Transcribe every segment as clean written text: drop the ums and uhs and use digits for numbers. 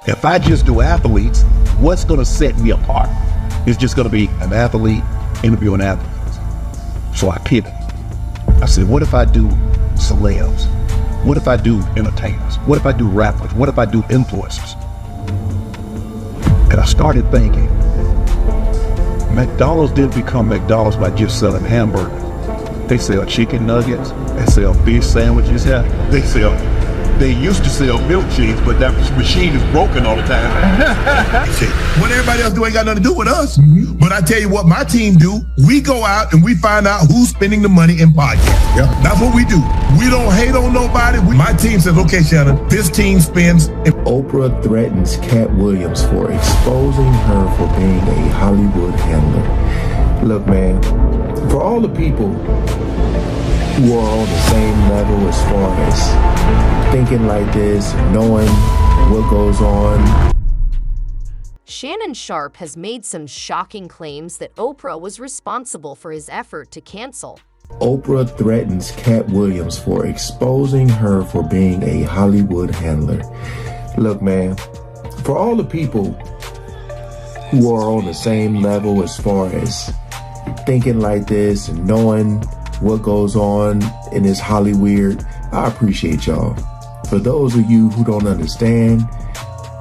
If I just do athletes, what's going to set me apart? It's just going to be an athlete interviewing athletes. So I pivoted. I said, what if I do celebs? What if I do entertainers? What if I do rappers? What if I do influencers? And I started thinking, McDonald's didn't become McDonald's by just selling hamburgers. They sell chicken nuggets, they sell fish sandwiches, they used to sell milkshakes, but that machine is broken all the time. What everybody else do ain't got nothing to do with us. But I tell you what my team do, we go out and we find out who's spending the money in podcasts. Yeah. That's what we do. We don't hate on nobody. My team says, okay, Shannon, this team spends. Oprah threatens Cat Williams for exposing her for being a Hollywood handler. Look, man, for all the people who are on the same level as far as thinking like this, knowing what goes on. Shannon Sharpe has made some shocking claims that Oprah was responsible for his effort to cancel. Oprah threatens Cat Williams for exposing her for being a Hollywood handler. Look, man, for all the people who are on the same level as far as thinking like this and knowing what goes on in this Hollywood, I appreciate y'all. For those of you who don't understand,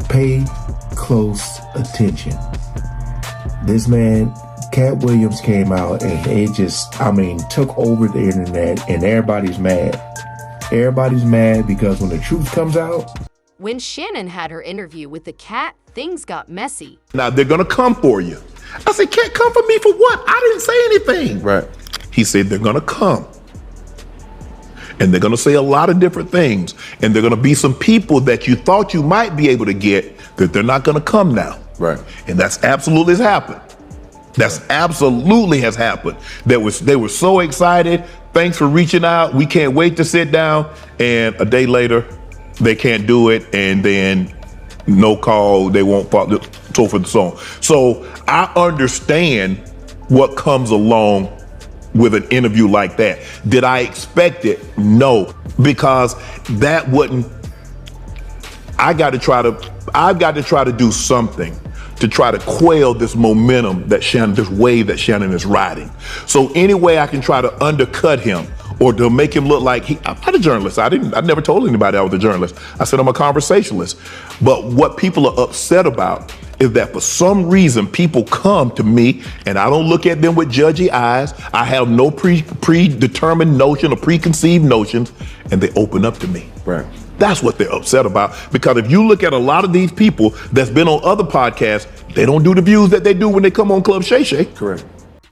pay close attention. This man, Cat Williams, came out and it just, took over the internet and everybody's mad. Everybody's mad because when the truth comes out. When Shannon had her interview with the Cat, things got messy. Now they're going to come for you. I said, Cat, come for me for what? I didn't say anything. Right. He said, they're going to come. And they're going to say a lot of different things. And they're going to be some people that you thought you might be able to get that they're not going to come now. Right. And that's absolutely has happened. That's absolutely has happened. They were so excited. Thanks for reaching out. We can't wait to sit down. And a day later, they can't do it. And then no call. They won't follow, so forth and so on. So I understand what comes along with an interview like that. Did I expect it? No, because that wouldn't. I've got to try to do something to try to quell this momentum that Shannon, this wave that Shannon is riding. So any way I can try to undercut him or to make him look like I'm not a journalist. I never told anybody I was a journalist. I said I'm a conversationalist. But what people are upset about is that for some reason people come to me and I don't look at them with judgy eyes. I have no predetermined notion or preconceived notions, and they open up to me. Right. That's what they're upset about. Because if you look at a lot of these people that's been on other podcasts, they don't do the views that they do when they come on Club Shay Shay. Correct.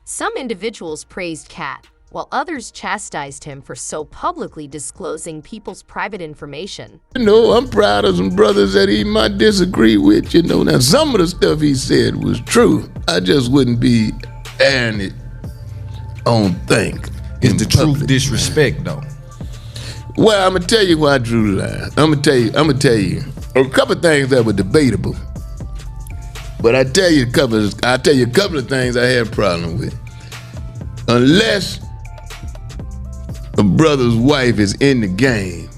Some individuals praised Cat, while others chastised him for so publicly disclosing people's private information. I'm proud of some brothers that he might disagree with, Now, some of the stuff he said was true. I just wouldn't be airing it on thing. Is the truth disrespect, though? Well, I'm going to tell you why I drew the line. I'm going to tell you a couple of things that were debatable. But I'll tell you a couple of things I had a problem with. Unless a brother's wife is in the game,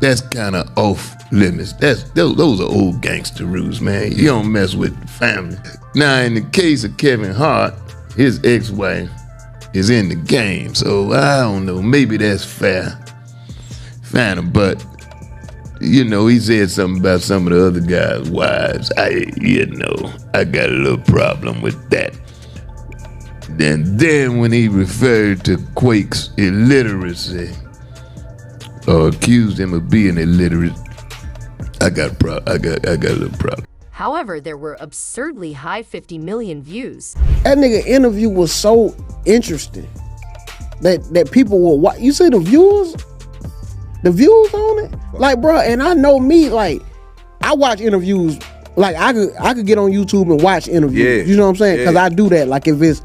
that's kind of off limits. Those are old gangster rules, man. You don't mess with family. Now, in the case of Kevin Hart, his ex-wife is in the game, so I don't know. Maybe that's fair. Fine, but he said something about some of the other guys' wives. I got a little problem with that. Then when he referred to Quake's illiteracy or accused him of being illiterate, I got a little problem. However, there were absurdly high 50 million views. That nigga interview was so interesting that people will watch. You see the views on it? Like, bro, and I know me, like, I watch interviews. Like, I could get on YouTube and watch interviews. Yeah. You know what I'm saying? Because I do that. Like, if it's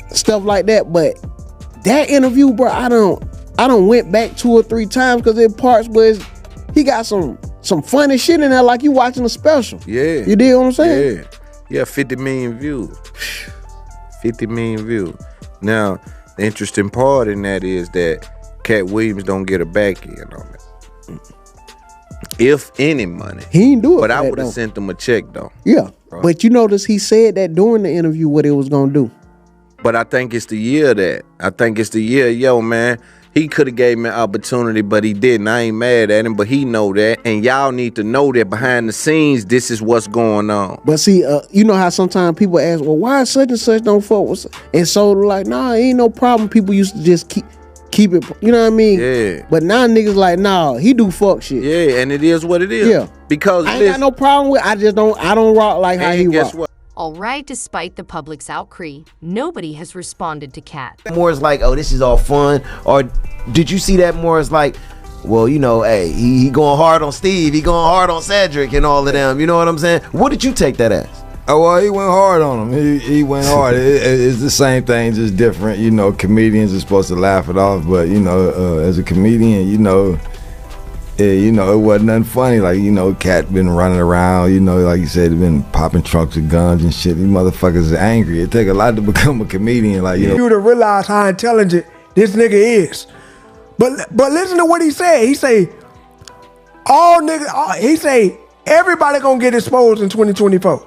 stuff like that. But that interview, bro, I don't went back 2 or 3 times because there are parts where he got some funny shit in there, like you watching a special. Yeah. You dig what I'm saying? Yeah, 50 million views. 50 million views. Now, the interesting part in that is that Cat Williams don't get a back end on it. if any money. He didn't do it. But I for that, would have though. sent him a check though. Yeah, but you notice he said that during the interview what it was gonna do. But I think it's the year that. I think it's the year, yo, man. He could have gave me an opportunity, but he didn't. I ain't mad at him, but he know that. And y'all need to know that behind the scenes, this is what's going on. But see, you know how sometimes people ask, well, why such and such don't fuck with such? And so like, nah, ain't no problem. People used to just keep it, you know what I mean? Yeah. But now niggas like, nah, he do fuck shit. Yeah, and it is what it is. Yeah. Because I ain't got no problem with I don't rock like how he rock. What? All right, despite the public's outcry, nobody has responded to Cat. More as like, oh, this is all fun, or did you see that more as like, well, you know, hey, he going hard on Steve, he going hard on Cedric and all of them, you know what I'm saying? What did you take that as? Oh, well, he went hard on him. He went hard. It's the same thing, just different. You know, comedians are supposed to laugh it off, but you know, as a comedian, you know, it wasn't nothing funny. Like, you know, Cat been running around, you know, like you said, he been popping trunks with guns and shit. These motherfuckers are angry. It take a lot to become a comedian, like, you know. You to realize how intelligent this nigga is. But listen to what he said. He say, he say, everybody gonna get exposed in 2024.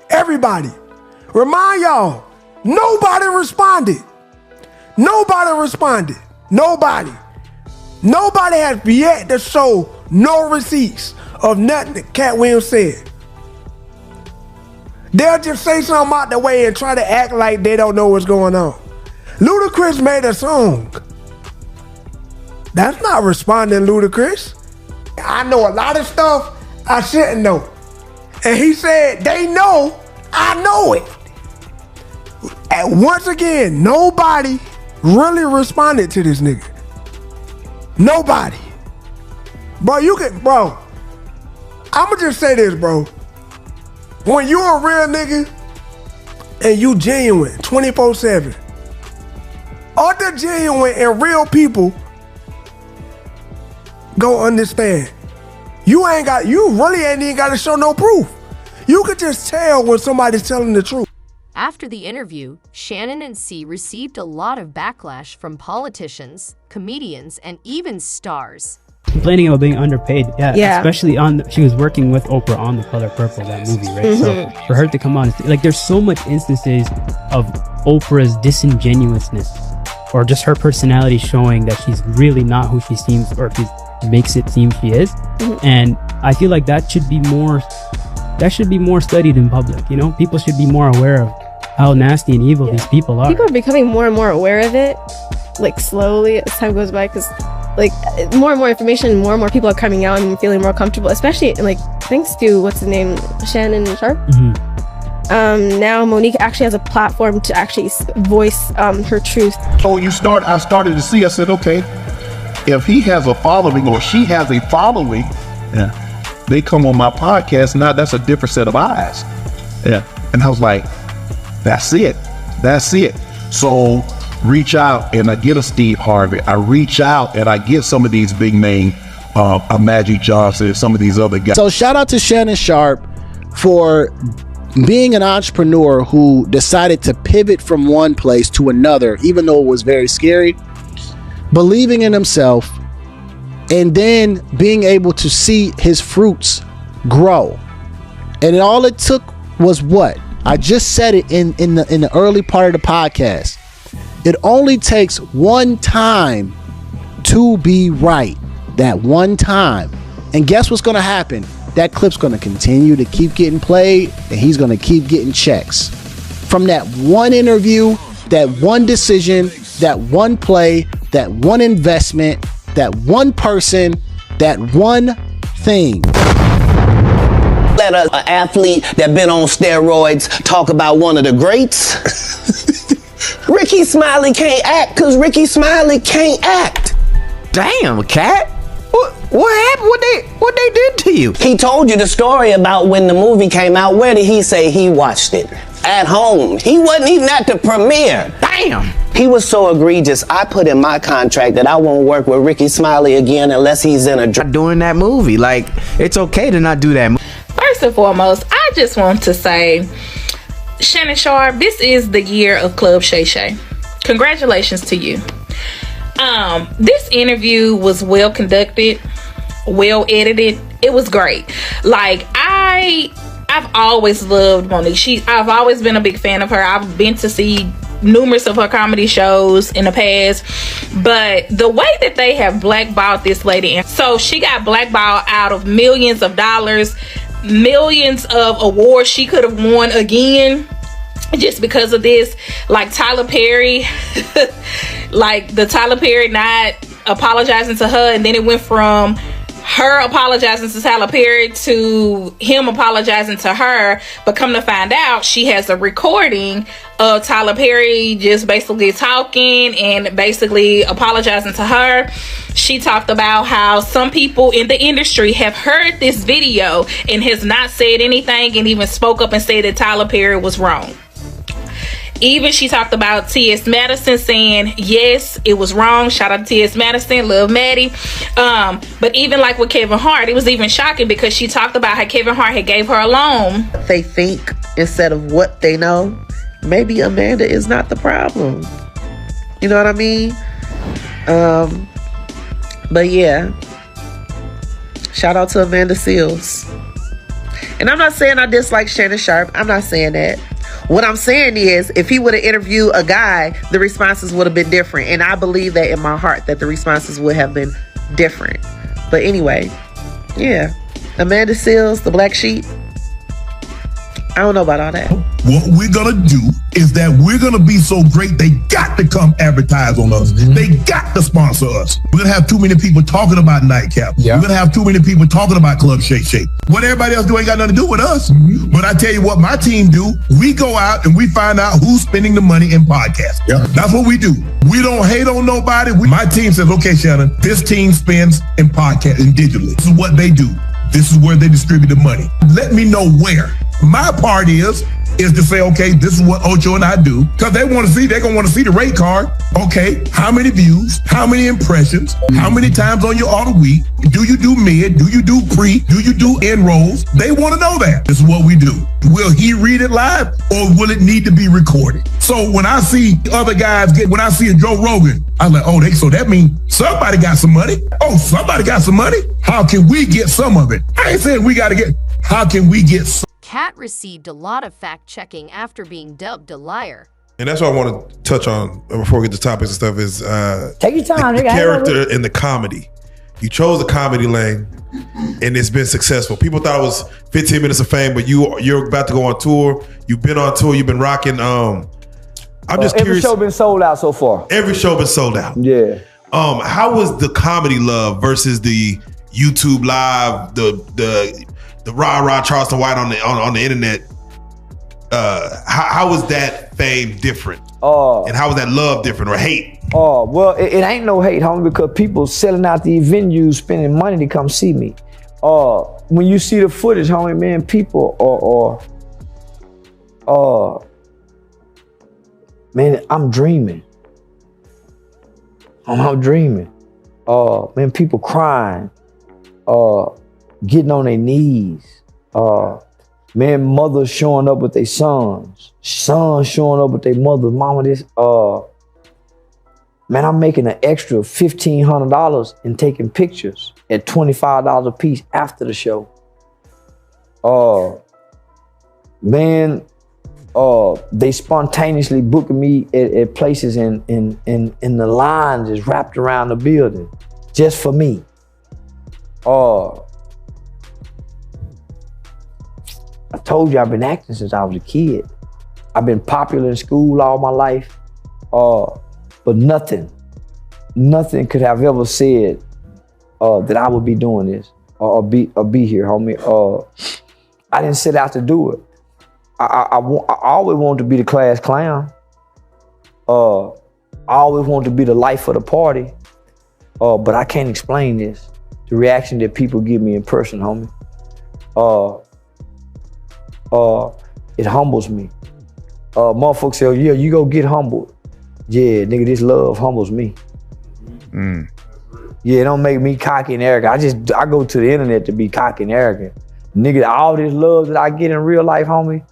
Everybody. Remind y'all, nobody responded. Nobody responded. Nobody. Nobody has yet to show no receipts of nothing that Cat Williams said. They'll just say something out the way and try to act like they don't know what's going on. Ludacris made a song. That's not responding, Ludacris. I know a lot of stuff I shouldn't know. And he said, they know, I know it. And once again, nobody really responded to this nigga. Nobody. Bro, I'ma just say this, bro. When you a real nigga and you genuine 24/7, other genuine and real people go understand. You really ain't even gotta show no proof. You could just tell when somebody's telling the truth. After the interview, Shannon and C received a lot of backlash from politicians, comedians, and even stars. Complaining about being underpaid, yeah. Especially she was working with Oprah on The Color Purple, that movie, right? So for her to come on, like, there's so much instances of Oprah's disingenuousness, or just her personality showing that she's really not who she seems, or she makes it seem she is. And I feel like that should be more studied in public. You know, people should be more aware of how nasty and evil these people are. People are becoming more and more aware of it, like, slowly as time goes by, because like more and more information, more and more people are coming out and feeling more comfortable, especially like thanks to what's his name, Shannon Sharpe. Now Monique actually has a platform to actually voice her truth. So I started to see, I said, okay, if he has a following or she has a following, they come on my podcast, now that's a different set of eyes. And I was like, that's it. So reach out and I get a Steve Harvey. I reach out and I get some of these big name, a Magic Johnson, some of these other guys. So shout out to Shannon Sharpe for being an entrepreneur who decided to pivot from one place to another, even though it was very scary, believing in himself, and then being able to see his fruits grow. And all it took was what? I just said it in the early part of the podcast. It only takes one time to be right. That one time. And guess what's going to happen? That clip's going to continue to keep getting played, and he's going to keep getting checks. From that one interview, that one decision, that one play, that one investment, that one person, that one thing. Let an athlete that been on steroids talk about one of the greats. Ricky Smiley can't act because Ricky Smiley can't act. Damn, Cat. What happened? What they did to you? He told you the story about when the movie came out. Where did he say he watched it? At home. He wasn't even at the premiere. Damn. He was so egregious. I put in my contract that I won't work with Ricky Smiley again unless he's in a doing that movie. Like, it's okay to not do that. First and foremost, I just want to say, Shannon Sharpe, this is the year of Club Shay Shay. Congratulations to you. This interview was well conducted, well edited, It was great. Like, I've always loved Monique. I've always been a big fan of her. I've been to see numerous of her comedy shows in the past, but the way that they have blackballed this lady, and so she got blackballed out of millions of dollars, millions of awards she could have won again just because of this. Like Tyler Perry, like the Tyler Perry not apologizing to her, and then it went from her apologizing to Tyler Perry to him apologizing to her, but come to find out she has a recording of Tyler Perry just basically talking and basically apologizing to her. She talked about how some people in the industry have heard this video and has not said anything, and even spoke up and said that Tyler Perry was wrong. Even she talked about T.S. Madison saying, yes, it was wrong. Shout out to T.S. Madison, love Maddie. But even like with Kevin Hart, it was even shocking because she talked about how Kevin Hart had gave her a loan. They think instead of what they know. Maybe Amanda is not the problem. You know what I mean? But yeah. Shout out to Amanda Seales. And I'm not saying I dislike Shannon Sharpe. I'm not saying that. What I'm saying is, if he would have interviewed a guy, the responses would have been different. And I believe that in my heart that the responses would have been different. But anyway, yeah. Amanda Seales, the black sheep. I don't know about all that. What we're gonna do is that we're gonna be so great they got to come advertise on us. They got to sponsor us. We're gonna have too many people talking about Nightcap. We're gonna have too many people talking about Club Shake Shake. What everybody else do ain't got nothing to do with us. But I tell you what my team do, we go out and we find out who's spending the money in podcasts. That's what we do. We don't hate on nobody. My team says, okay, Shannon, this team spends in podcast and digitally. This is what they do. This is where they distribute the money. Let me know where. My part is to say, okay, this is what Ocho and I do. Because they're going to want to see the rate card. Okay, how many views? How many impressions? How many times on your auto week? Do you do mid? Do you do pre? Do you do end rolls? They want to know that. This is what we do. Will he read it live or will it need to be recorded? So when I see other guys when I see a Joe Rogan, I'm like, oh, so that means somebody got some money. Oh, somebody got some money. How can we get some of it? I ain't saying we got to get, how can we get some? Kat received a lot of fact-checking after being dubbed a liar. And that's what I want to touch on before we get to topics and stuff is take your time, the character in the comedy. You chose the comedy lane and it's been successful. People thought it was 15 minutes of fame, but you're about to go on tour. You've been on tour, you've been rocking. I'm just curious. Every show been sold out so far. Every show been sold out. Yeah. How was the comedy love versus the YouTube live, the rah-rah Charleston White on the internet? How was that fame different? And how was that love different or hate? Well, it ain't no hate, homie, because people selling out these venues, spending money to come see me. When you see the footage, homie, man, people man, I'm dreaming. I'm dreaming. Man, people crying. Getting on their knees. Man, mothers showing up with their sons showing up with their mothers. Mama, this, man, I'm making an extra $1,500 and taking pictures at $25 a piece after the show. Man, they spontaneously booking me at places and the line just wrapped around the building just for me. I told you I've been acting since I was a kid. I've been popular in school all my life, but nothing could have ever said that I would be doing this or be here, homie. I didn't set out to do it. I always wanted to be the class clown. I always wanted to be the life of the party, but I can't explain this. The reaction that people give me in person, homie. It humbles me. Motherfuckers say, yeah, you go get humbled. Yeah, nigga, this love humbles me. Yeah, it don't make me cocky and arrogant. I go to the internet to be cocky and arrogant. Nigga, all this love that I get in real life, homie,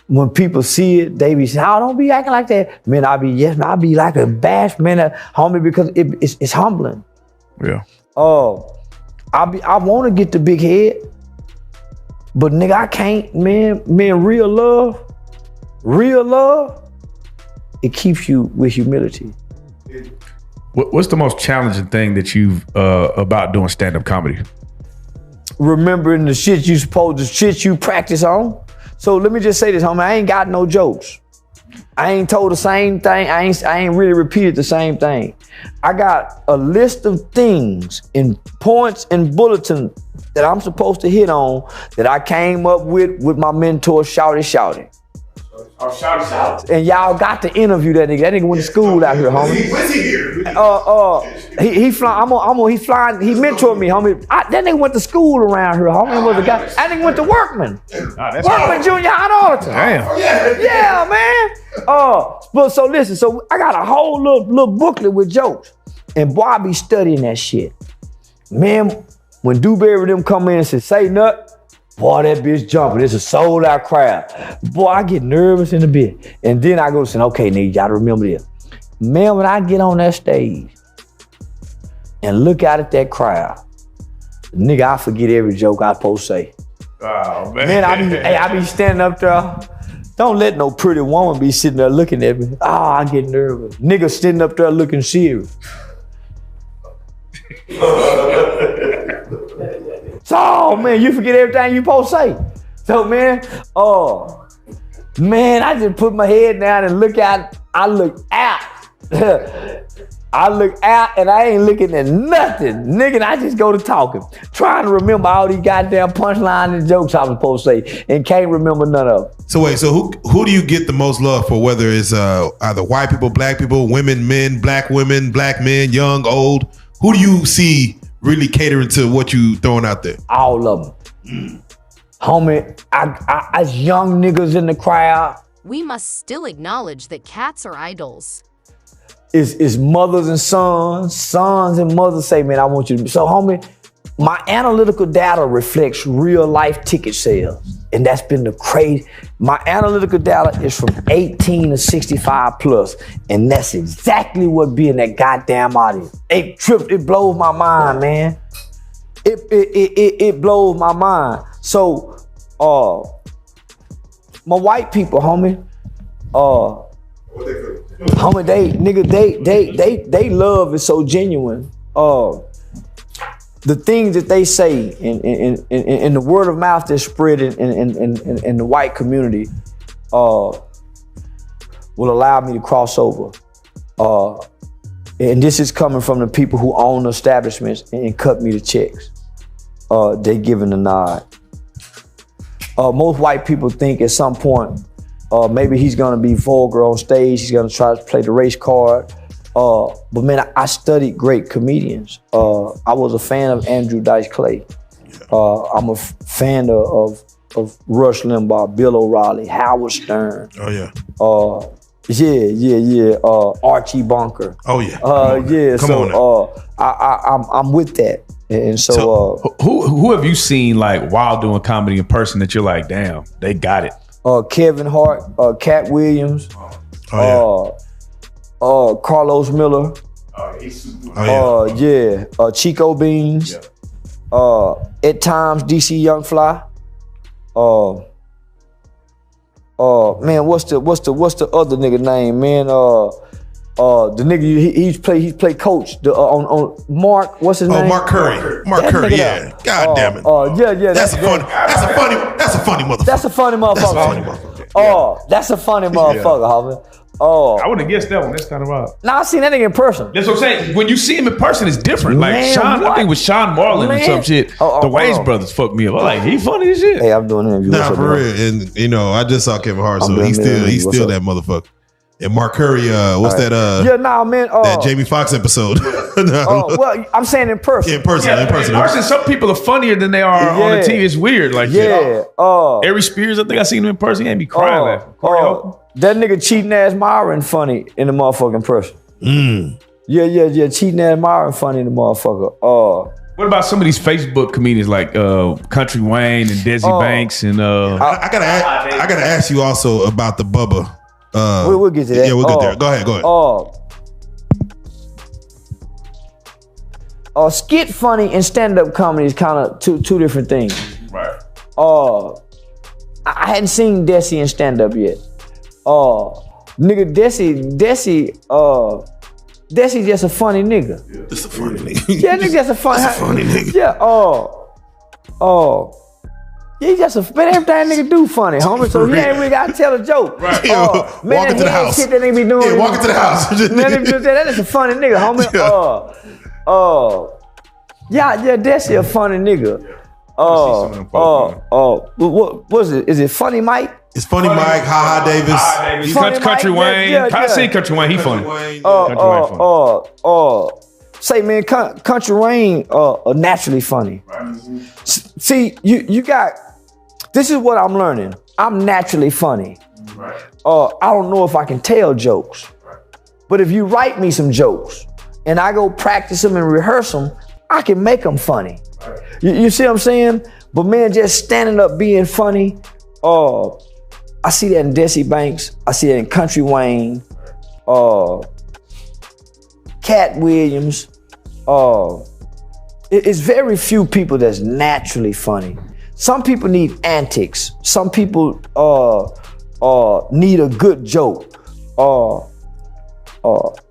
when people see it, they be saying, oh, don't be acting like that. Man, I be like a bash, man, homie, because it's humbling. Yeah. I want to get the big head, but nigga, I can't, man. Real love, it keeps you with humility. What's the most challenging thing that you've about doing stand-up comedy? Remembering the shit you practice on. So let me just say this, homie. I ain't got no jokes. I ain't told the same thing. I ain't really repeated the same thing. I got a list of things in points and bulletin that I'm supposed to hit on that I came up with my mentor, Shouty. Oh, shout. And y'all got to interview that nigga. That nigga went to school out here, homie. When's he here? He flying. He flying. He mentored me, homie. That nigga went to school around here, homie. Was a guy. That nigga went to Workman. Workman Junior High in Arlington. Damn. Yeah, man. But so listen. So I got a whole little booklet with jokes, and boy, I be studying that shit. Man, when Dewberry them come in and say nut. Boy, that bitch jumping. It's a sold out crowd. Boy, I get nervous in a bit. And then I go say, okay, nigga, you gotta remember this. Man, when I get on that stage and look out at that crowd, nigga, I forget every joke I supposed to say. Oh, man. Man, I be standing up there. Don't let no pretty woman be sitting there looking at me. I get nervous. Nigga sitting up there looking serious. So, man, you forget everything you supposed to say. So, man, I just put my head down and look out. I look out. I look out and I ain't looking at nothing. Nigga, I just go to talking. Trying to remember all these goddamn punchlines and jokes I was supposed to say and can't remember none of them. So wait, so who do you get the most love for? Whether it's either white people, black people, women, men, black women, black men, young, old. Who do you see really catering to what you throwing out there? All of them. Homie, I young niggas in the crowd. We must still acknowledge that cats are idols. It's mothers and sons and mothers say, man, I want you to be. So, homie, my analytical data reflects real life ticket sales. And that's been the crazy. My analytical data is from 18 to 65 plus. And that's exactly what be in that goddamn audience. It blows my mind, man. It blows my mind. So, my white people, homie, homie, they love is so genuine. The things that they say in the word of mouth that's spread in the white community will allow me to cross over. And this is coming from the people who own the establishments and cut me the checks. They giving the nod. Most white people think at some point maybe he's gonna be vulgar on stage. He's gonna try to play the race card. But man, I studied great comedians. I was a fan of Andrew Dice Clay. I'm a fan of Rush Limbaugh, Bill O'Reilly, Howard Stern. Oh yeah. Archie Bunker. Oh yeah. Come on. I'm with that. And so who have you seen like while doing comedy in person that you're like, damn, they got it? Kevin Hart, Cat Williams, Carlos Miller, Chico Beans, at times DC Young Fly. Man, what's the other nigga name, man? The nigga he's play coach on Mark. What's his name? Oh, Mark Curry. Mark Curry. Yeah. God damn it. Yeah. That's a funny motherfucker. That's a funny motherfucker. That's a funny motherfucker, homie. I wouldn't have guessed that one. That's kind of wild. Nah, I seen that nigga in person. That's what I'm saying. When you see him in person, it's different. Like Man, Sean, what? I think it was Sean Marlon or some shit. The Wayans brothers fucked me up. I'm like, he funny as shit. Hey, I'm doing interviews. Nah, for real. And you know, I just saw Kevin Hart, so he's still that motherfucker. And Mark Curry, what's that? That Jamie Foxx episode. Well, I'm saying in person. In person. Some people are funnier than they are on the TV. It's weird. Like Ari Spears, I think I seen him in person. He ain't be crying laughing. That nigga cheating ass Myron funny in the motherfucking person. Yeah. Cheating ass Myron funny in the motherfucker. What about some of these Facebook comedians like Country Wayne and Desi Banks and I gotta ask you also about the Bubba. We'll get to that. Yeah, we'll get there. Go ahead. skit funny and stand-up comedy is kind of two different things. Right. I hadn't seen Desi in stand-up yet. Nigga, Desi just a funny nigga. Just a funny nigga. Yeah, nigga just a funny nigga. Yeah, he just a man. Everything nigga do funny, homie. So he ain't really gotta tell a joke. Right. Man, Walk into the house. Shit that nigga be doing. Yeah, walk into the house. Man, that is a funny nigga, homie. Yeah, Desi a funny nigga. What was it? Is it Funny Mike? It's Funny Mike, Ha Davis. He's Funny Country Mike, Wayne. yeah. I see Country Wayne. He funny. Say man, Country Wayne naturally funny. See, you got. This is what I'm learning. I'm naturally funny. I don't know if I can tell jokes, but if you write me some jokes and I go practice them and rehearse them, I can make them funny. You see what I'm saying? But man, just standing up being funny. I see that in Desi Banks. I see that in Country Wayne. Cat Williams. It's very few people that's naturally funny. Some people need antics. Some people need a good joke.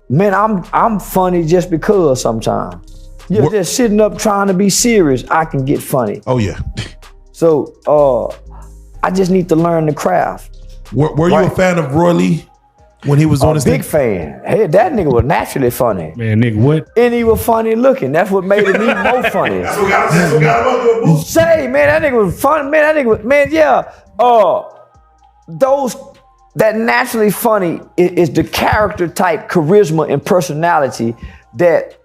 Man, I'm funny just because sometimes. You're just sitting up trying to be serious, I can get funny. Oh yeah. So I just need to learn the craft. Were you a fan of Roy Lee when he was on his big fan? Hey, that nigga was naturally funny. Man, nigga, what? And he was funny looking. That's what made him even more funny. Say, man, that nigga was funny. Man, that nigga was, man, yeah. That naturally funny is the character type, charisma, and personality that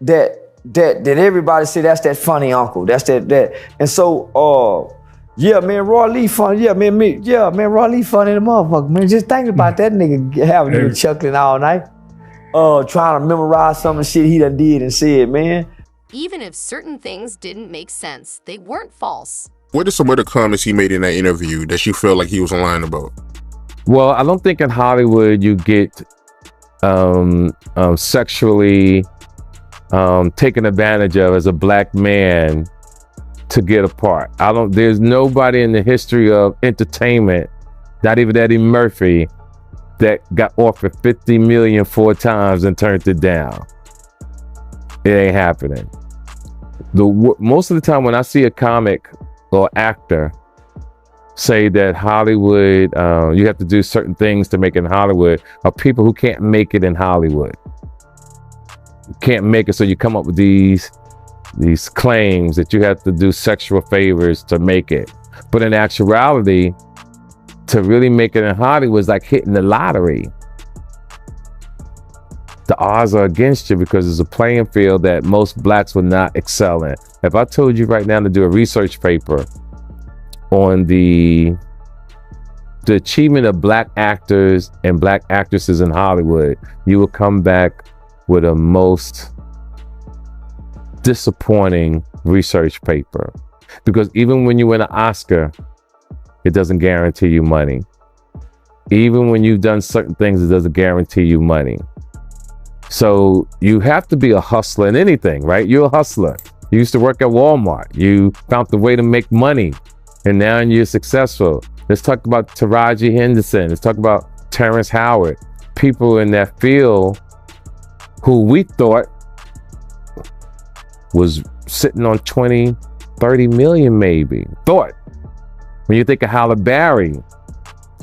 everybody say that's that funny uncle. That's that. And so, yeah, man, Roy Lee funny. Yeah, man, Roy Lee funny the motherfucker. Man, just think about that nigga having nigga chuckling all night, trying to memorize some of the shit he done did and said, man. Even if certain things didn't make sense, they weren't false. What are some other comments he made in that interview that you feel like he was lying about? Well, I don't think in Hollywood you get sexually taken advantage of as a black man to get a part. There's nobody in the history of entertainment, not even Eddie Murphy, that got offered $50 million 4 times and turned it down. It ain't happening. Most of the time when I see a comic or actor say that Hollywood, you have to do certain things to make it in Hollywood, are people who can't make it in Hollywood. Can't make it, so you come up with these claims that you have to do sexual favors to make it. But in actuality, to really make it in Hollywood is like hitting the lottery. The odds are against you because it's a playing field that most blacks would not excel in. If I told you right now to do a research paper on the achievement of black actors and black actresses in Hollywood, you will come back with a most disappointing research paper. Because even when you win an Oscar, it doesn't guarantee you money. Even when you've done certain things, it doesn't guarantee you money. So you have to be a hustler in anything, right? You're a hustler. You used to work at Walmart. You found the way to make money, and now you're successful. Let's talk about Taraji Henderson. Let's talk about Terrence Howard. People in that field who we thought was sitting on 20, 30 million maybe. Thought. When you think of Halle Berry,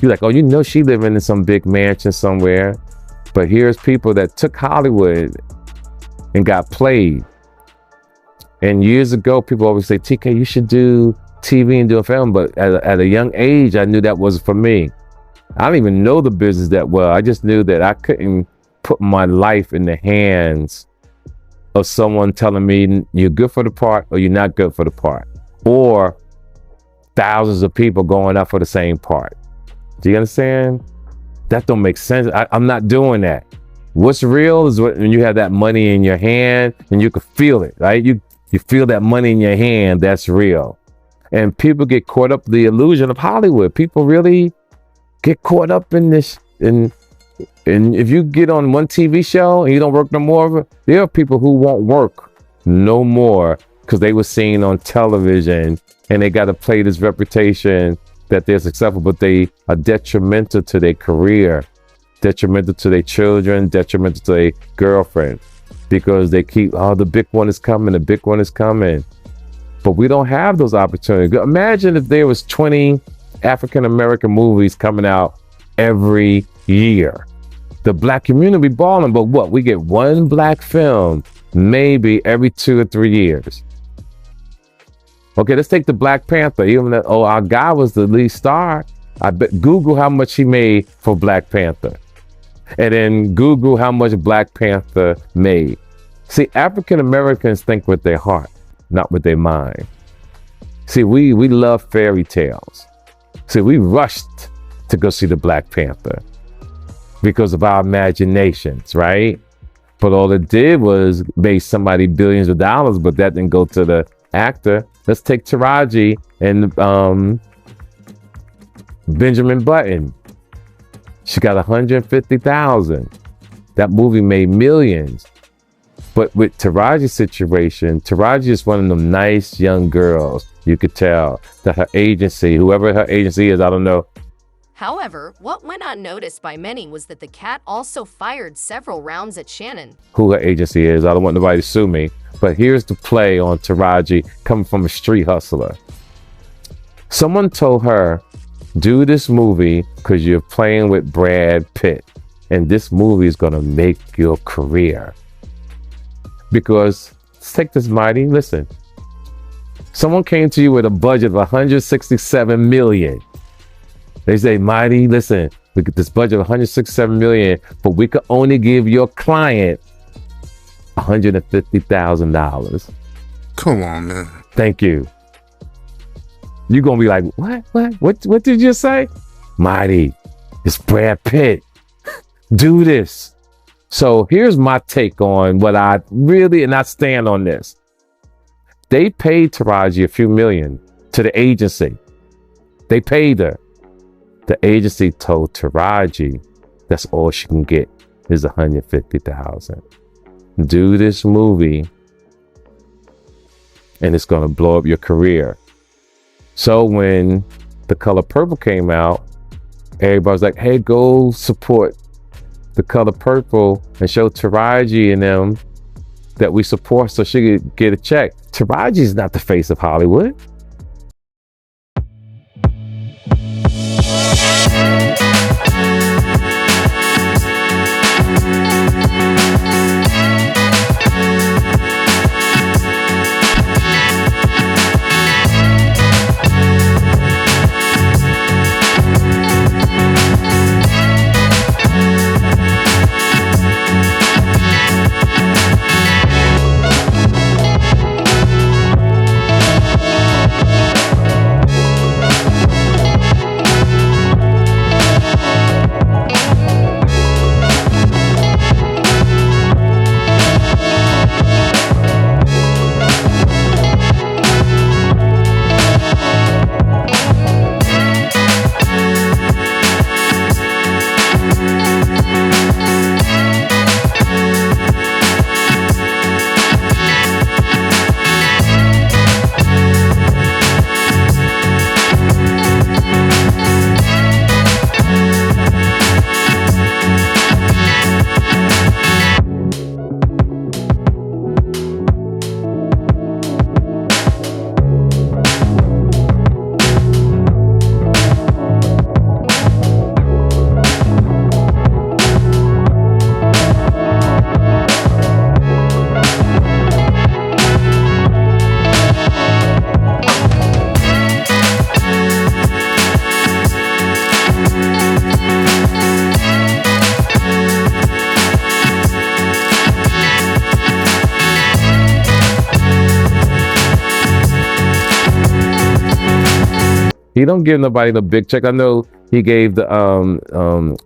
you're like, oh, you know she living in some big mansion somewhere. But here's people that took Hollywood and got played. And years ago, people always say, TK, you should do TV and do a film. But at a young age, I knew that wasn't for me. I don't even know the business that well. I just knew that I couldn't put my life in the hands of someone telling me you're good for the part or you're not good for the part. Or thousands of people going up for the same part. Do you understand? That don't make sense. I'm not doing that. What's real is when you have that money in your hand and you can feel it, right? You feel that money in your hand, that's real. And people get caught up in the illusion of Hollywood. People really get caught up in this. And if you get on one TV show and you don't work no more, there are people who won't work no more, because they were seen on television and they got to play this reputation that they're successful, but they are detrimental to their career, detrimental to their children, detrimental to their girlfriend, because they keep, oh, the big one is coming, the big one is coming. But we don't have those opportunities. Imagine if there was 20 African-American movies coming out every year. The black community be balling, but what? We get one black film maybe every 2 or 3 years. Okay, let's take the Black Panther. Even that, oh, our guy was the lead star. I bet Google how much he made for Black Panther. And then Google how much Black Panther made. See, African Americans think with their heart, not with their mind. See, we love fairy tales. See, we rushed to go see the Black Panther because of our imaginations, right? But all it did was make somebody billions of dollars, but that didn't go to the actor. Let's take Taraji and Benjamin Button. She got 150,000. That movie made millions. But with Taraji's situation, Taraji is one of them nice young girls. You could tell that her agency, whoever her agency is, I don't know. However, what went unnoticed by many was that the cat also fired several rounds at Shannon. Who her agency is, I don't want nobody to sue me. But here's the play on Taraji coming from a street hustler. Someone told her, do this movie because you're playing with Brad Pitt. And this movie is going to make your career. Because, let's take this, Mighty, listen. Someone came to you with a budget of 167 million. They say, Mighty, listen, we get this budget of 167 million, but we could only give your client $150,000. Come on, man. Thank you. You're going to be like, what did you say? Mighty, it's Brad Pitt. Do this. So here's my take on what I really, and I stand on this. They paid Taraji a few million to the agency. They paid her. The agency told Taraji that's all she can get is $150,000. Do this movie and it's going to blow up your career. So when The Color Purple came out, everybody's like, hey, go support The Color Purple and show Taraji and them that we support so she could get a check. Taraji's not the face of Hollywood. He don't give nobody the big check. I know he gave the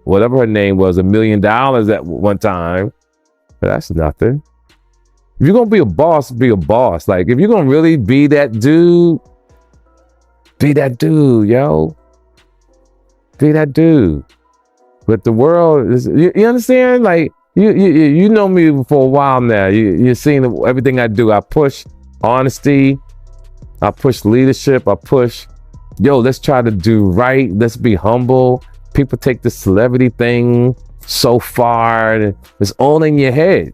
whatever her name was $1 million at one time, but that's nothing. If you're gonna be a boss, be a boss. Like if you're gonna really be that dude, yo. Be that dude. But the world is, you understand? Like You know me for a while now. You've seen everything I do. I push honesty. I push leadership. I push, let's try to do right. Let's be humble. People take the celebrity thing so far. It's all in your head.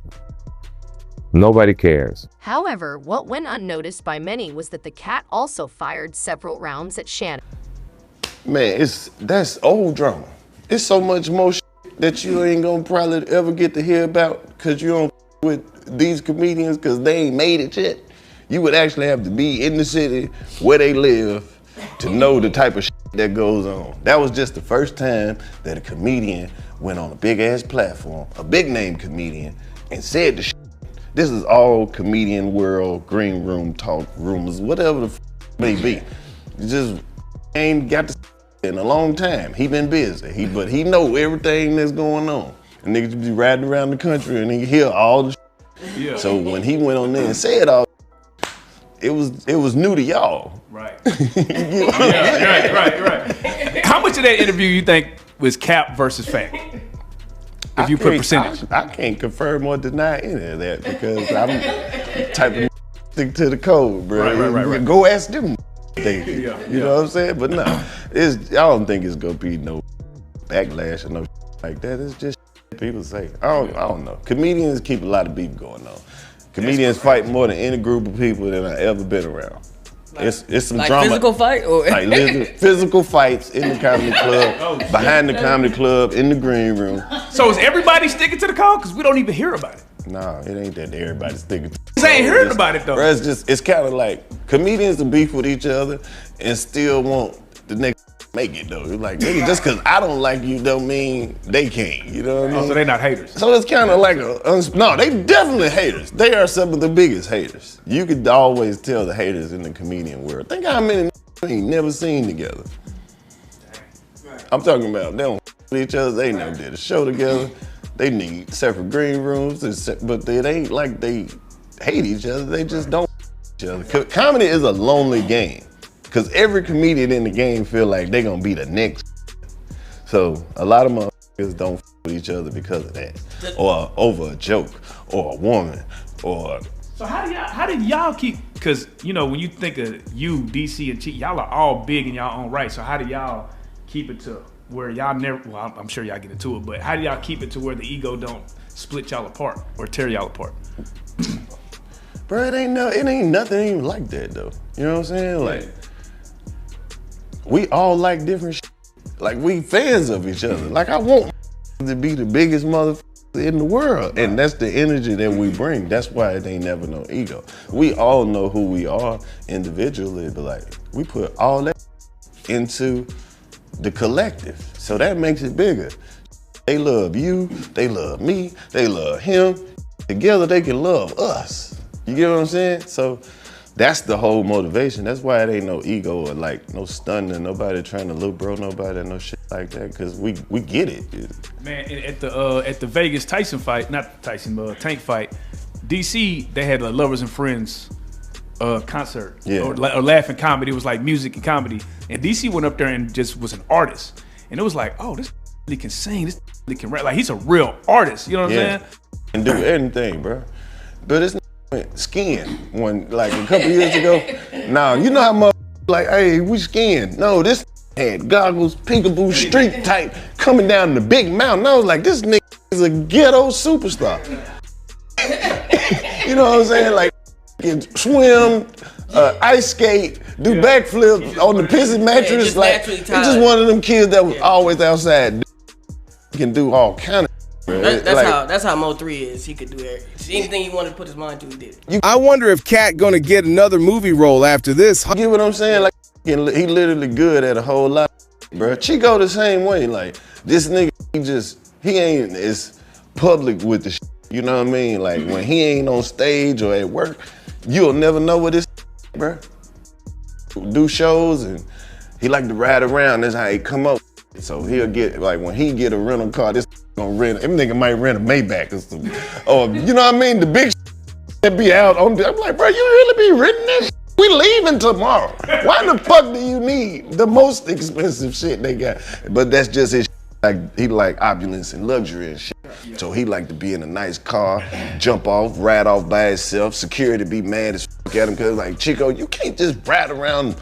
Nobody cares. However, what went unnoticed by many was that the cat also fired several rounds at Shannon. Man, that's old drama. It's so much more that you ain't gonna probably ever get to hear about because you don't with these comedians because they ain't made it yet. You would actually have to be in the city where they live to know the type of that goes on. That was just the first time that a comedian went on a big ass platform, a big name comedian, and said the This is all comedian world, green room talk, rumors, whatever the may be. You just ain't got to in a long time. He been busy, but he know everything that's going on. And niggas be riding around the country and he hear all the Yeah. So when he went on there and said all it was new to y'all. Right. Right. How much of that interview you think was cap versus fact? If you put percentage. I can't confirm or deny any of that because I'm the type of stick to the code, bro. Right. Go ask them. You know what I'm saying? But no, I don't think it's gonna be no backlash or no like that. It's just people say. I don't know. Comedians keep a lot of beef going on. Comedians fight more than any group of people that I've ever been around. It's some like drama. Physical fight? Or like physical fights in the comedy club, behind the comedy club, in the green room. So is everybody sticking to the call? Because we don't even hear about it. Nah, it ain't that everybody's sticking to I ain't heard about it though. Bro, it's kind of like comedians will beef with each other and still want the next make it though. It's like, nigga, just because I don't like you don't mean they can't. You know what I mean? So they're not haters. So it's kind of like no, they definitely haters. They are some of the biggest haters. You could always tell the haters in the comedian world. Think how many ain't never seen together. I'm talking about they don't with each other. They never did a show together. They need separate green rooms, but it ain't like they hate each other. They just don't each other. Comedy is a lonely game because every comedian in the game feel like they gonna be the next. So a lot of motherfuckers don't with each other because of that, or over a joke, or a woman, or. So how do y'all keep? Because when you think of you, DC, and Cheat, y'all are all big in y'all own right. So how do y'all keep it to where y'all never? Well, I'm sure y'all get into it, but how do y'all keep it to where the ego don't split y'all apart or tear y'all apart? Bro, it ain't nothing even like that though. You know what I'm saying? Like we all like different shit. Like we fans of each other. Like I want to be the biggest motherfucker in the world. And that's the energy that we bring. That's why it ain't never no ego. We all know who we are individually, but like we put all that into the collective. So that makes it bigger. They love you, they love me, they love him. Together they can love us. You get what I'm saying? So that's the whole motivation. That's why it ain't no ego or like no stunning, nobody trying to look bro, nobody, no shit like that, because we get it. Man, at the Vegas Tyson fight, not Tyson, but Tank fight, DC, they had a Lovers and Friends concert or laughing comedy. It was like music and comedy. And DC went up there and just was an artist. And it was like, oh, this really can sing, this really can rap. Like he's a real artist, you know what I'm saying? And do anything, bro. But it's skiing one like a couple years ago. Now you know how much like, hey, we skiing. No, this had goggles, peekaboo, street type coming down the big mountain. I was like, this nigga is a ghetto superstar. You know what I'm saying? Like, can swim, ice skate, do backflips on the pissy mattress. just like, naturally he's just one of them kids that was always outside. Can do all kind of. That's how Mo3 is. He could do anything he wanted to put his mind to, he did it. I wonder if Cat gonna get another movie role after this. You get what I'm saying? Like he literally good at a whole lot, bro. Chico the same way. Like this nigga, he ain't as public with the shit. You know what I mean? Like when he ain't on stage or at work, you'll never know what this, bro. Do shows and he like to ride around. That's how he come up. So he'll get like when he get a rental car, this gonna rent. Them nigga might rent a Maybach or something. Or you know what I mean? The big that be out on. I'm like, bro, you really be renting this? We leaving tomorrow. Why the fuck do you need the most expensive shit they got? But that's just his. Like he like opulence and luxury and shit. So he like to be in a nice car, jump off, ride off by himself. Security be mad as fuck at him because like, Chico, you can't just ride around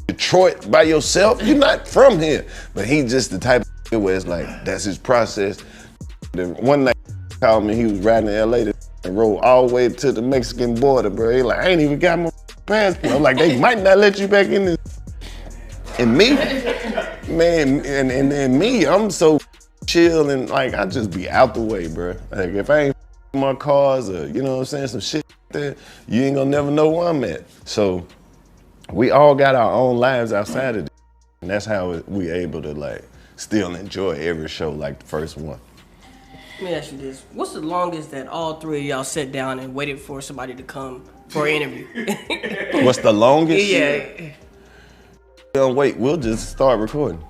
Detroit by yourself. You're not from here. But he just the type of where it's like, that's his process. Then one night he called me, he was riding in LA and rode all the way to the Mexican border, bro. He like, I ain't even got my passport. I'm like, they might not let you back in this. And me, man, and me, I'm so chill and like, I just be out the way, bro. Like if I ain't my cars or, you know what I'm saying, some shit there, you ain't gonna never know where I'm at. So we all got our own lives outside of this. And that's how we able to like still enjoy every show like the first one. Let me ask you this. What's the longest that all three of y'all sat down and waited for somebody to come for an interview? What's the longest? Yeah. Don't wait, we'll just start recording.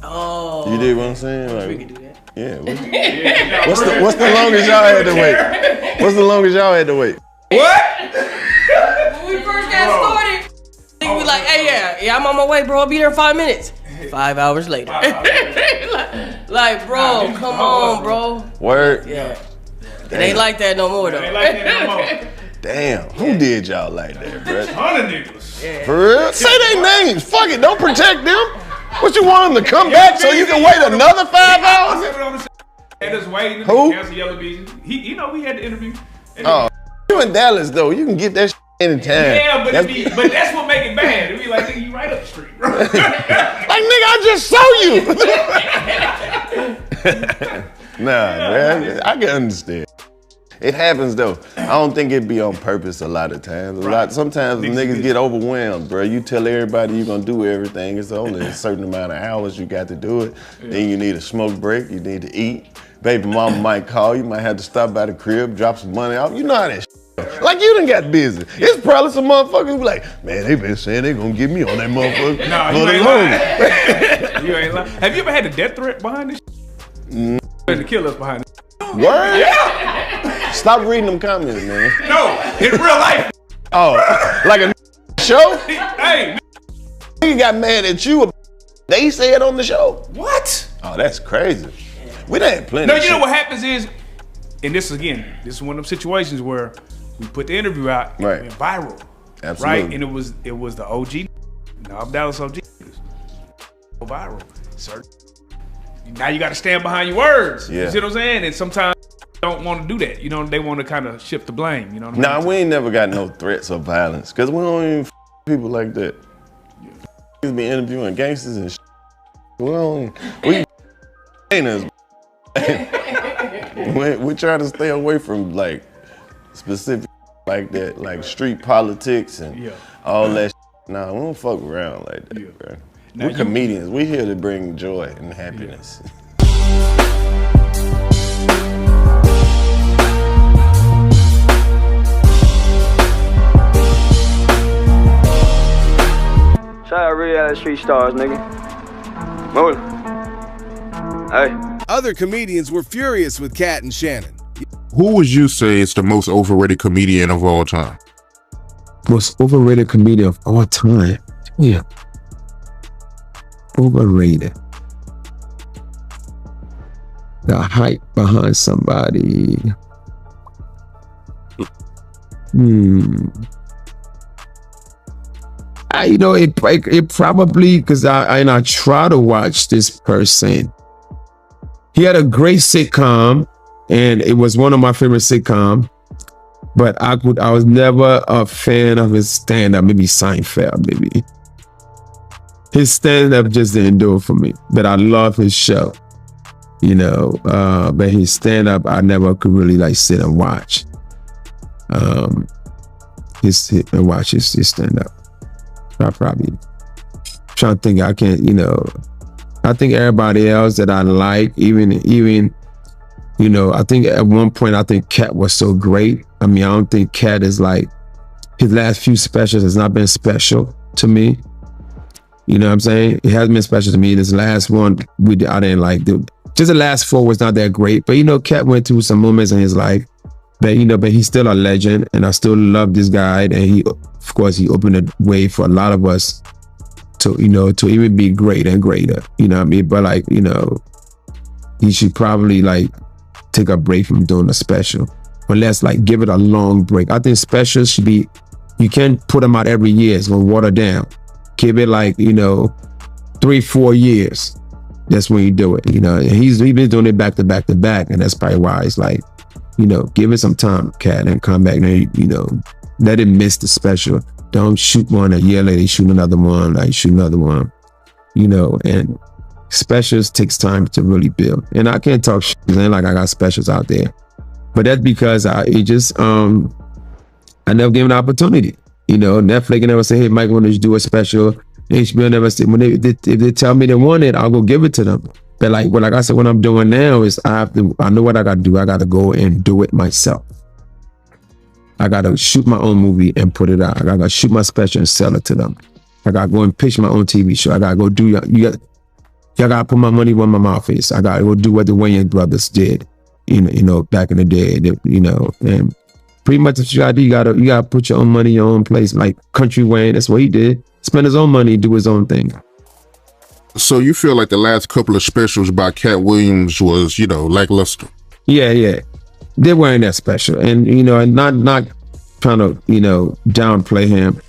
Oh. You dig what I'm saying? Like, we can do that. Yeah. What's the longest y'all had to wait? What's the longest y'all had to wait? What? When we first got started, they be like, hey, yeah, I'm on my way, bro. I'll be there in 5 minutes. 5 hours later. like, bro, come on, bro. Word? Yeah. It ain't like that no more, though. Damn, who did y'all like that, bro? Ton of niggas. For real? Say their names. Fuck it, don't protect them. What you want them to come back so you can wait another 5 hours? Had us waiting. Who? Cancel Yellow Bees. We had the interview. Oh, you in Dallas though, you can get that shit anytime. Yeah, but that's what make it bad. It be like, nigga, you right up the street, bro. Like, nigga, I just saw you. Nah, man, I can understand. It happens though. I don't think it be on purpose a lot of times. Sometimes niggas get overwhelmed, bro. You tell everybody you're gonna do everything. It's only a certain amount of hours you got to do it. Yeah. Then you need a smoke break. You need to eat. Baby mama might call. You might have to stop by the crib, drop some money off. You know how that shit. Like you done got busy. It's probably some motherfuckers who be like, man, they been saying they gonna get me on that motherfucker. Nah, you ain't lying. You ain't lying. Have you ever had a death threat behind this? To kill us behind this. Word? Yeah. Stop reading them comments, man. No, in real life. Oh, like a show? Hey. Nigga got mad at you. They said on the show. What? Oh, that's crazy. We done had plenty No, of you shit. know what happens is, and this is one of them situations where we put the interview out and it went viral. Absolutely. Right? And it was the OG, Knob Dallas OG. Go viral. Sir. Now you got to stand behind your words. Yeah. You see what I'm saying? And sometimes they don't want to do that. You know, they want to kind of shift the blame. You know what I mean? Nah, we ain't never got no threats or violence because we don't even people like that. We be interviewing gangsters and shit. We try to stay away from like specific like that, like street politics and all that shit. Nah, we don't fuck around like that, bro. We're comedians. We here to bring joy and happiness. Shout out reality street stars, nigga. Move. Hey. Other comedians were furious with Cat and Shannon. Who would you say is the most overrated comedian of all time? Most overrated comedian of all time? Yeah. Overrated. The hype behind somebody. It probably, because I try to watch this person. He had a great sitcom, and it was one of my favorite sitcoms. But I was never a fan of his stand-up. Maybe Seinfeld, maybe. His stand-up just didn't do it for me. But I love his show. But his stand-up, I never could really like sit and watch. His stand-up. I probably trying to think. I can't. I think everybody else that I like, even. I think at one point I think Cat was so great. I mean, I don't think Cat is like his last few specials has not been special to me. You know what I'm saying? It hasn't been special to me. This last one I didn't like. Just the last 4 was not that great. But Cat went through some moments in his life. But he's still a legend, and I still love this guy. And he opened a way for a lot of us to even be greater and greater. You know what I mean? But he should probably take a break from doing a special, unless like give it a long break. I think specials should be, you can't put them out every year. It's gonna water down. Give it like 3-4 years. That's when you do it. And he's been doing it back to back to back, and that's probably why it's like, give it some time, Cat, and come back and let it miss the special. Don't shoot one a year later, shoot another one, like shoot another one. And specials takes time to really build. And I can't talk shit, ain't like I got specials out there. But that's because I never gave an opportunity. Netflix never say, hey, Mike, want to do a special. HBO never say, if they tell me they want it, I'll go give it to them. But like I said, what I'm doing now is I know what I got to do. I got to go and do it myself. I got to shoot my own movie and put it out. I got to shoot my special and sell it to them. I got to go and pitch my own TV show. I got to go do, y'all got to put my money where my mouth is. I got to go do what the Wayans brothers did, back in the day, and pretty much what you got to do, you got to put your own money in your own place. Like Country Wayne, that's what he did. Spend his own money, do his own thing. So you feel like the last couple of specials by Cat Williams was, lackluster? Yeah. They weren't that special. And, and not trying to, downplay him.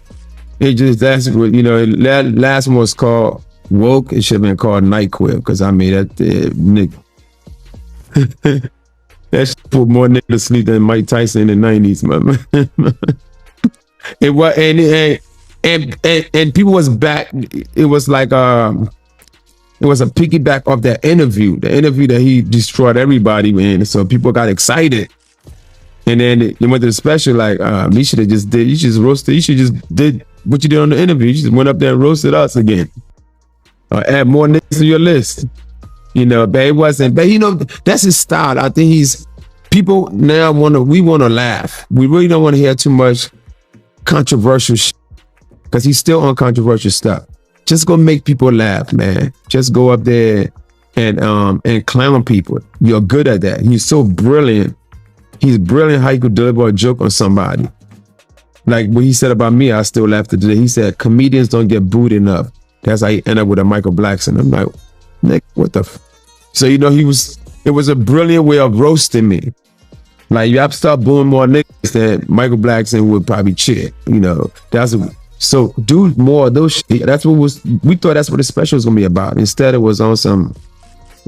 It just, that's what, that last one was called Woke. It should have been called NyQuil, because I mean, that nigga. That shit put more niggas to sleep than Mike Tyson in the 90s, man. It was, and people was back. It was like it was a piggyback of that interview, the interview that he destroyed everybody in. So people got excited, and then it went to the special. Like you should have just did. You just roasted. You should just did what you did on the interview. You just went up there and roasted us again. Add more niggas to your list. But it wasn't. But that's his style. I think people now we want to laugh. We really don't want to hear too much controversial shit, because he's still on controversial stuff. Just go make people laugh, man. Just go up there and clown people. You're good at that. He's so brilliant. He's brilliant how he could deliver a joke on somebody. Like what he said about me, I still laugh today. He said comedians don't get booed enough. That's how he ended up with a Michael Blackson. I'm like, Nick, what the So it was a brilliant way of roasting me. Like you have to start booing more niggas, then Michael Blackson would probably cheer. So do more of those shit. We thought that's what the special was gonna be about. Instead it was on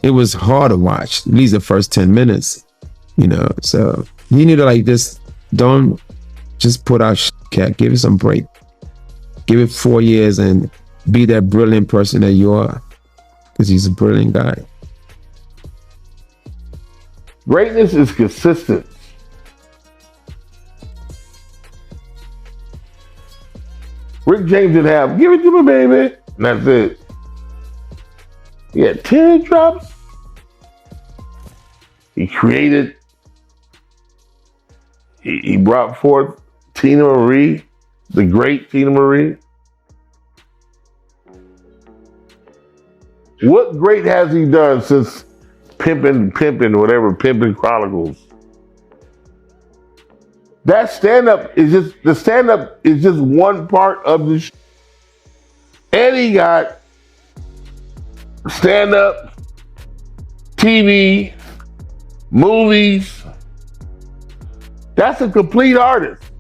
it was hard to watch, at least the first 10 minutes. So you need to like just don't just put out shit, Cat. Give it some break. Give it 4 years and be that brilliant person that you are. Because he's a brilliant guy. Greatness is consistent. Rick James didn't have, give it to me, baby. And that's it. He had teardrops. He created, he brought forth Tina Marie, the great Tina Marie. What great has he done since Pimpin' Chronicles? That stand-up is just one part of the and he got stand-up, TV, movies. That's a complete artist.